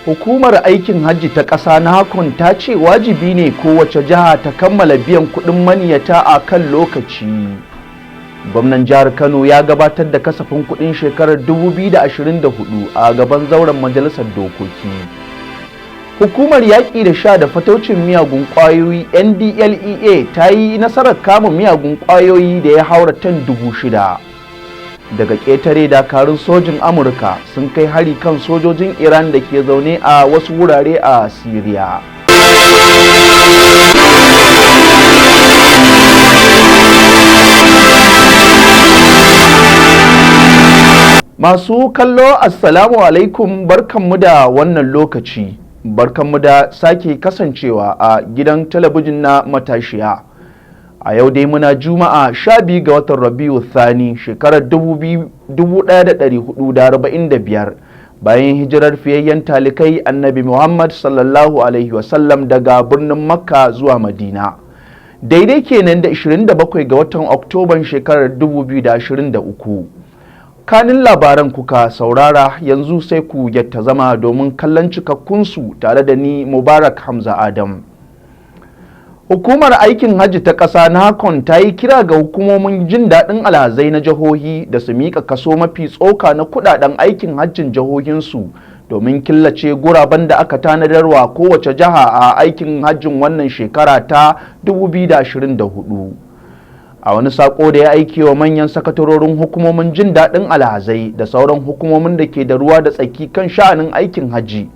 Hukumar aikin hajji ta ƙasa NAHCON ta ce wajibi ne kowace jiha ta kammala biyan kuɗin maniyata a kan lokaci. Gwamnan jihar Kano ya gabatar da kasafin kuɗin shekarar 2024 a gaban zauren majalisar dokoki. Hukumar yaƙi da sha da fataucin miyagun ƙwayoyi NDLEA ta yi nasarar kama miyagun ƙwayoyi da ya haura tan 6,000. Daga ƙetare dakarun sojin Amurka sun kai hari kan sojojin Iran da ke zaune a wasu wurare a Siriya. Masu kallo assalamu alaikum, barkanmu da wannan lokaci, barkanmu da sake kasancewa a gidan talabijin na Matashiya. A yau dai muna Juma'a 12 ga watan Rabiu Thani shekarar 1445 bayan hijirar fiyayyen talikai Annabi Muhammad sallallahu alaihi wasallam daga birnin Makka zuwa Madina. Daidai kenan da 27 ga watan Oktoban shekarar 2023. Kanin labaran kuka saurara, yanzu sai ku yatta zama domin kallon cikakkunsu tare da ni Mubarak Hamza Adam. Hukumar aikin hajji ta ƙasa NAHCON ta yi kira ga hukumomin jin daɗin alhazai na jihohi da su miƙa kaso mafi tsoka na kuɗaɗen aikin hajjin jihohinsu domin killace guraben da aka tanadarwa kowace jiha a aikin hajjin wannan shekara ta 2024. A wani sako da ya aiki wa manyan sakatarorin hukumomin jin daɗin alhazai da sauran hukumomin da ke da ruwa da tsaki kan sha'anin aikin hajji,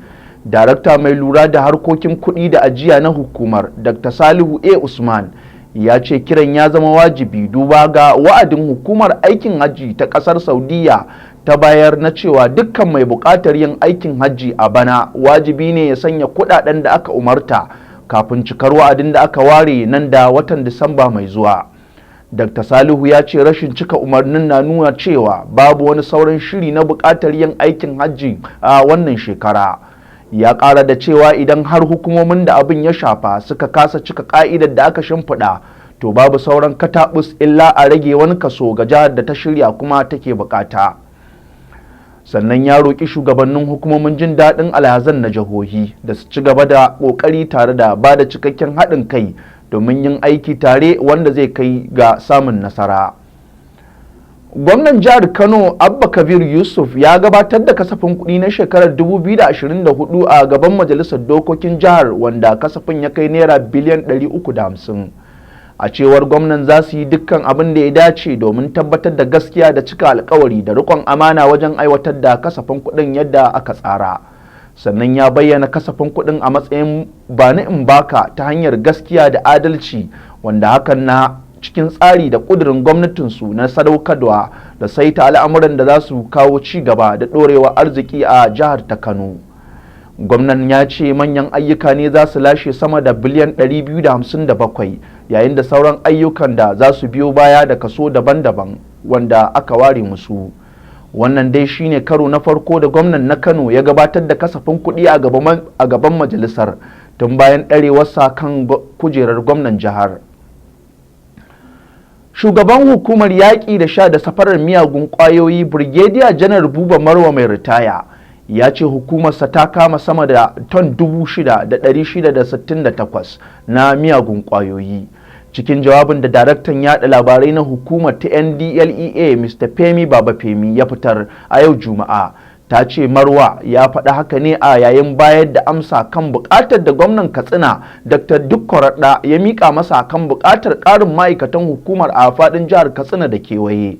Darakta mai lura da harkokin kuɗi da ajiya na hukumar Dr. Salihu A. Usman ya ce kiran ya zama wajibi duba ga wa'adin hukumar aikin hajji ta ƙasar Saudiya ta bayar na cewa dukkan mai buƙatar yin aikin hajji a bana wajibi ne ya sanya kuɗaɗen da aka umarta kafin cikar wa'adin da aka ware nan da watan Disamba mai zuwa. Dr. Salihu ya ce rashin cika umarnin na nuna cewa babu wani sauran shiri na buƙatar yin aikin hajji a wannan shekara. Ya ƙara da cewa idan har hukumomin da abin ya shafa suka kasa cika ƙa'idar da aka shimfiɗa, to babu sauran kataɓus illa a rage wani kaso ga jihar da ta shirya kuma take buƙata. Sannan ya roƙi shugabannin hukumomin jin daɗin alhazan na jihohi da su ci gaba da ƙoƙari tare da ba da cikakken haɗin kai domin yin aiki tare wanda zai kai ga samun nasara. Gwamnan jihar Kano Abba Kabir Yusuf ya gabatar da kasafin kuɗi na shekarar 2024 a gaban majalisar dokokin jihar wanda kasafin ya kai naira biliyan 350. A cewar gwamnan za su yi dukkan abin da ya dace domin tabbatar da gaskiya da cika alkawari da riƙon amana wajen aiwatar da kasafin kuɗin yadda aka tsara. Sannan ya bayyana kasafin kuɗin a matsayin bani in baka ta hanyar gaskiya da adalci, wanda hakan na cikin tsari da ƙudurin gwamnatinsu na sadaukarwa da saita al'amuran da za su kawo ci gaba da ɗorewa arziki a jihar ta Kano. Gwamnan ya ce manyan ayyuka ne za su lashe sama da biliyan 257 yayin da sauran ayyukan da za su biyo baya da kaso daban-daban wanda aka ware musu. Wannan dai shine karo na farko da gwamnan na Kano ya gabatar da kasafin kuɗi a gaban majalisar tun bayan ɗarewarsa kan kujerar gwamnan jihar. Shugaban hukumar yaƙi da sha da safarar miyagun ƙwayoyi Brigadier Janar Buba Marwa mai ritaya ya ce hukumarsa ta kama sama da ton 6,668 na miyagun ƙwayoyi. Cikin jawabin da daraktan yaɗa labarai na hukumar ta NDLEA Mr. Femi Babafemi ya fitar a yau Juma'a, ta ce Marwa ya faɗi haka ne a yayin bayar da amsa kan buƙatar da gwamnan Katsina Dr. Dikko Radda ya miƙa masa kan buƙatar ƙarin ma'aikatan hukumar a faɗin jihar Katsina da kewaye.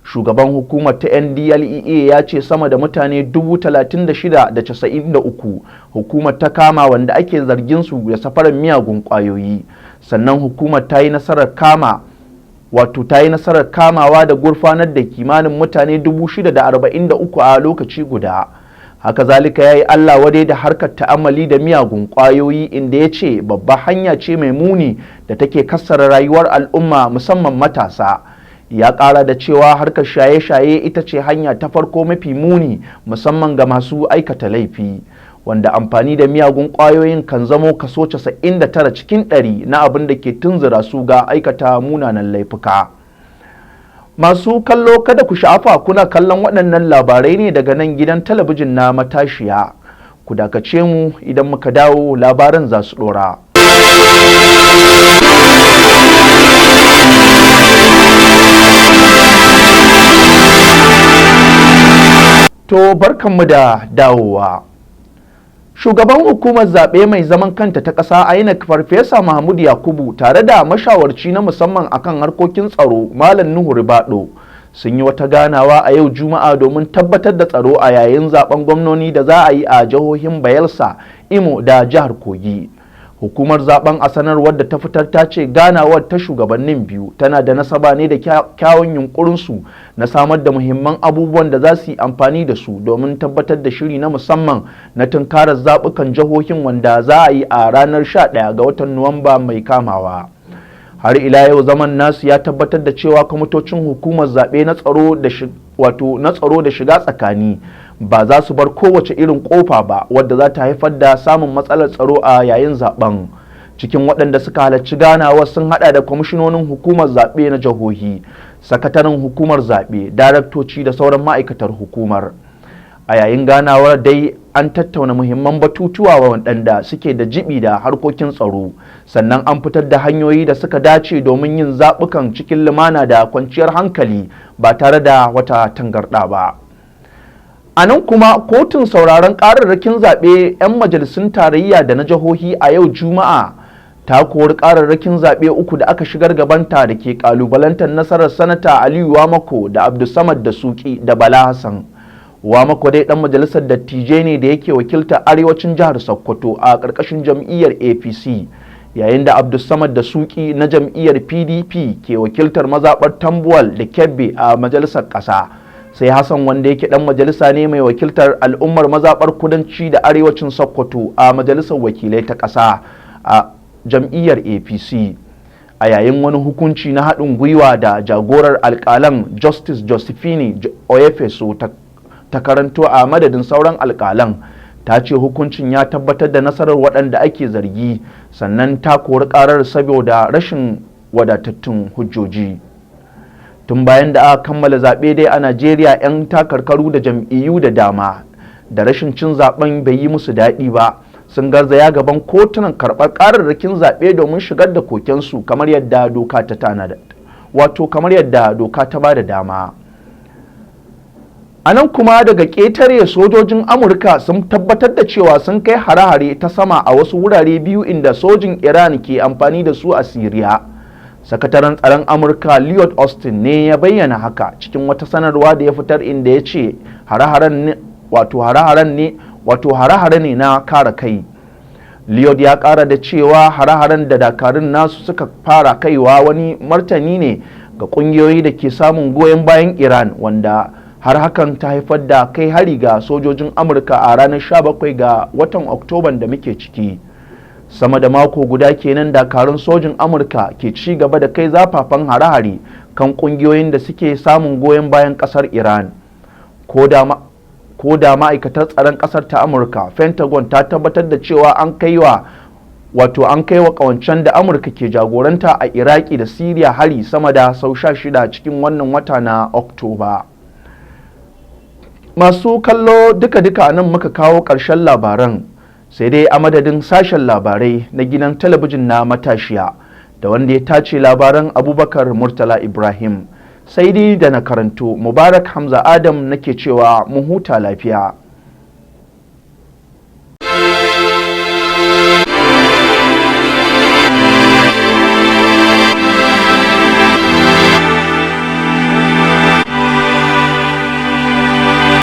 Shugaban hukumar ta NDLEA ya ce sama da mutane 36,093 hukumar ta kama wanda ake zargin su da safarar miyagun ƙwayoyi. Sannan hukumar ta yi nasarar kamawa da gurfanar da kimanin mutane 643 a lokaci guda. Haka zalika ya yi Allah wadai da harkar ta'ammali da miyagun ƙwayoyi, inda ya ce babbar hanya ce mai muni da take kassara rayuwar al'umma musamman matasa. Ya ƙara da cewa harkar shaye-shaye ita ce hanya ta farko mafi muni musamman ga masu aikata laifi, wanda amfani da miyagun ƙwayoyin kan zamo kaso 99 cikin 100 na abin da ke tunzura su ga aikata munanan laifuka. Masu kallo kada ku sha'afa kuna kallon waɗannan labarai ne daga nan gidan talabijin na Matashiya. ku dakace mu, idan muka dawo labaran za su ɗora. To barkanmu da dawowa. Shugaban hukumar zaɓe mai zaman kanta ta ƙasa INEC Farfesa Mahmud Yakubu tare da mashawarci na musamman akan harkokin tsaro Malam Nuhu Ribado sun yi wata ganawa a yau Juma'a domin tabbatar da tsaro a yayin zaben gwamnoni da za a yi a jihohin Bayelsa, Imo da jihar Kogi. Hukumar zaben a sanarwar da ta fitar ta ce ganawar ta shugabannin biyu tana da nasaba ne da kyawun yunkurinsu na samar da muhimman abubuwan da za su yi amfani da su domin tabbatar da shiri na musamman na tunkarar zaɓukan jihohin wanda za a yi a ranar 11 ga watan Nuwamba mai kamawa. Har ila yau zaman nasu ya tabbatar da cewa kwamitocin hukumar zaɓe na tsaro da shiga tsakani ba za su bar kowace irin kofa ba wadda za ta haifar da samun matsalar tsaro a yayin zaben. Cikin waɗanda suka halarci ganawar sun hada da kwamishinonin hukumar zaɓe na jihohi, sakataren hukumar zaɓe, daraktoci da sauran ma'aikatar hukumar. A yayin ganawar dai an tattauna muhimman batutuwa waɗanda suke da jibi da harkokin tsaro, sannan an fitar da hanyoyi da suka dace domin yin zaɓukan cikin lumana da kwanciyar hankali ba tare da wata tangarɗa ba. A nan kuma kotun sauraron ƙararrakin zaɓe 'yan majalisun tarayya da na jihohi a yau Juma'a ta kori ƙararrakin zaɓe uku da aka shigar gabanta da ke ƙalubalantar nasarar sanata Aliyu Wamako da Abdulsamad Dasuki da Bala Hassan. Wamako dai ɗan majalisar dattijai ne da yake wakiltar arewacin jihar Sokoto a ƙarƙashin jam'iyyar APC, yayin da Abdulsamad Dasuki na jam'iyyar PDP ke wakiltar mazaɓar Tambuwal da Kebbi a majalisar ƙasa. Sai Hassan wanda yake dan majalisa ne mai wakiltar al'ummar mazaɓar kudanci da arewacin Sokoto a majalisar wakilai ta ƙasa a jam'iyyar APC. A yayin wani hukunci na haɗin gwiwa da jagorar alƙalan Justice Josephine Oyefeso ta karanto a madadin sauran alƙalan, ta ce hukuncin ya tabbatar da nasarar waɗanda ake zargi, sannan ta kori ƙarar saboda rashin wadatattun hujjoji. Tun bayan da aka kammala zaɓe dai a Najeriya 'yan takarkaru da jam'iyyu da dama da rashin cin zaɓen bai yi musu daɗi ba sun garzaya gaban kotunan karɓar ƙararrakin zaɓe domin shigar da kokensu kamar yadda doka ta tanada, kamar yadda doka ta ba da dama. A nan kuma daga ƙetare sojojin Amurka sun tabbatar da cewa sun kai hare-hare ta sama a wasu wurare biyu inda sojin Iran ke amfani da su a Siriya. Sakataren tsaron Amurka Lloyd Austin ne ya bayyana haka cikin wata sanarwa da ya fitar, inda ya ce hare-hare ne na kare kai. Lloyd ya kara da cewa hare-haren da dakarun nasu suka fara kaiwa wani martani ne ga kungiyoyi da ke samun goyon bayan Iran, wanda har hakan ta haifar da kai hari ga sojojin Amurka a ranar 17 ga watan Oktoban da muke ciki. Sama da mako guda kenan dakarun sojin Amurka ke ci gaba da kai zafafan hare-hare kan kungiyoyin da suke samun goyon bayan kasar Iran. Ko da ma'aikatar tsaron kasar ta Amurka, Pentagon, ta tabbatar da cewa an kai wa kawancen da Amurka ke jagoranta a Iraki da Siriya hari sama da sau 16 cikin wannan wata na Oktoba. Masu kallo duka-duka nan muka kawo ƙarshen labaran, sai dai a madadin sashen labarai na gidan talabijin na Matashiya da wanda ya tace labaran Abubakar Murtala Ibrahim, sai dai da na karanto Mubarak Hamza Adam nake cewa mu huta lafiya.